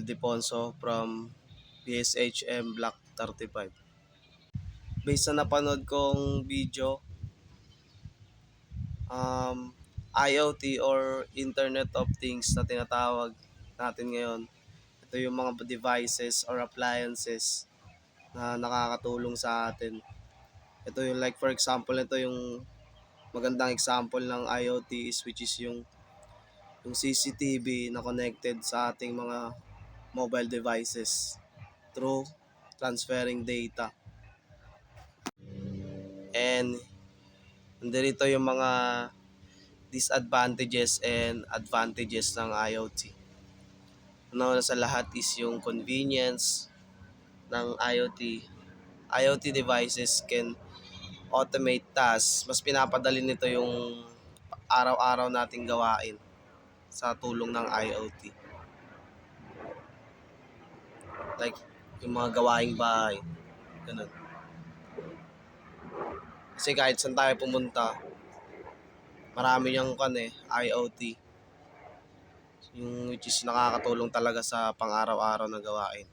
Ildefonso from PSHM Block 35. Based sa napanood kong video, IoT or Internet of Things na tinatawag natin ngayon, ito yung mga devices or appliances na nakakatulong sa atin. Ito yung like for example, ito yung magandang example ng IoT which is yung CCTV na connected sa ating mga mobile devices through transferring data. And nandito yung mga disadvantages and advantages ng IoT. Una sa lahat is yung convenience ng IoT. IoT devices can automate tasks. Mas pinapadali nito yung araw-araw nating gawain sa tulong ng IoT. Like yung mga gawaing bahay. Ganun. Kasi kahit saan tayo pumunta, marami yung IoT. Yung which is nakakatulong talaga sa pang-araw-araw na gawain.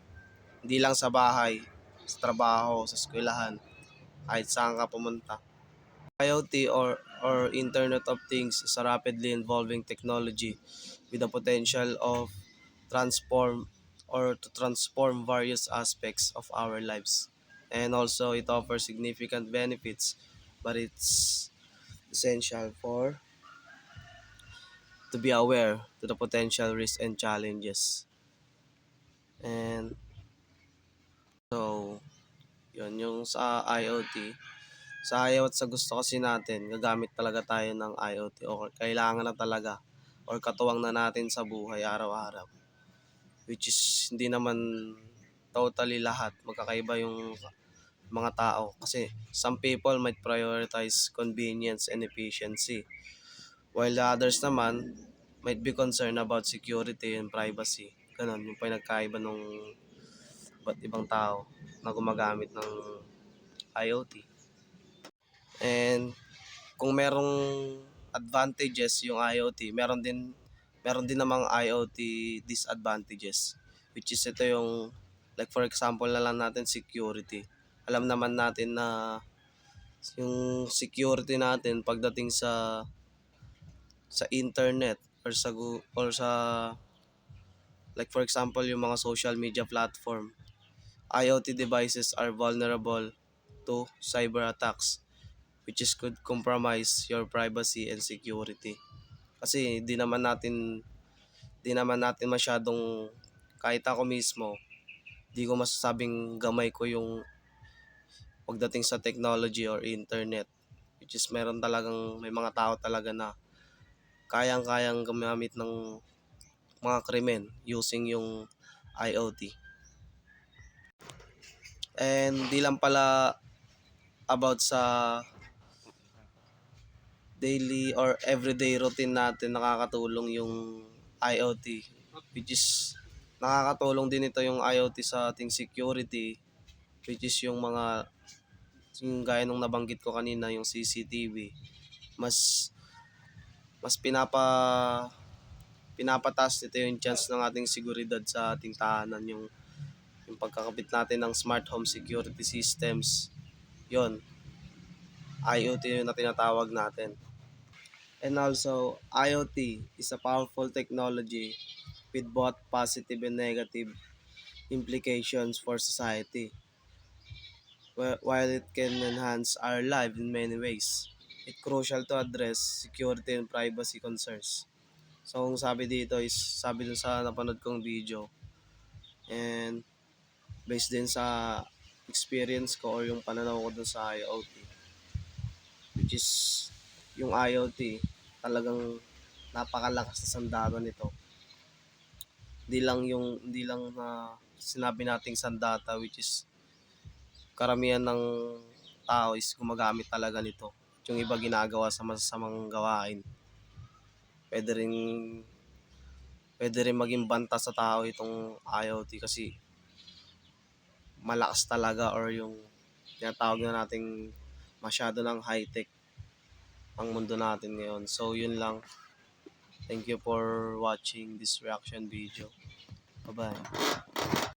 Hindi lang sa bahay, sa trabaho, sa eskwelahan, kahit saan ka pumunta. IoT or Internet of Things is a rapidly evolving technology with the potential of to transform various aspects of our lives. And also it offers significant benefits, but it's essential to be aware to the potential risks and challenges. And so, yun yung sa IoT. Sa ayaw at sa gusto kasi natin, gagamit talaga tayo ng IoT o kailangan na talaga or katuwang na natin sa buhay araw-araw. Which is hindi naman totally lahat. Magkakaiba yung mga tao. Kasi some people might prioritize convenience and efficiency. While the others naman might be concerned about security and privacy. Ganon, yung pinagkaiba ng iba't ibang tao na gumagamit ng IoT. And kung merong advantages yung IoT, meron din namang IoT disadvantages. Which is ito yung like for example na lang natin security. Alam naman natin na yung security natin pagdating sa internet or sa like for example yung mga social media platform, IoT devices are vulnerable to cyber attacks which is could compromise your privacy and security. Kasi di naman natin masyadong, kahit ako mismo, di ko masasabing gamay ko yung pagdating sa technology or internet. Which is may mga tao talaga na kayang-kayang gumamit ng mga krimen using yung IoT. And di lang pala about sa daily or everyday routine natin nakakatulong yung IoT, which is nakakatulong din ito yung IoT sa ating security, which is yung gaya nung nabanggit ko kanina, yung CCTV. Mas pinapataas nito yung chance ng ating seguridad sa ating tahanan, yung pagkakabit natin ng smart home security systems. Yon, IoT yun na tinatawag natin. And also, IoT is a powerful technology with both positive and negative implications for society. While it can enhance our life in many ways, it's crucial to address security and privacy concerns. So, ang sabi dun sa napanood kong video, and based din sa experience ko or yung pananaw ko dun sa IoT, which is yung IoT talagang napakalakas na sandata nito. Hindi lang na sinabi nating sandata, which is karamihan ng tao is gumagamit talaga nito. Yung iba ginagawa sa masasamang gawain. Pwede rin maging banta sa tao itong IoT kasi malakas talaga, or yung tinatawag na nating masyado ng high-tech ang mundo natin ngayon. So yun lang. Thank you for watching this reaction video. Bye-bye.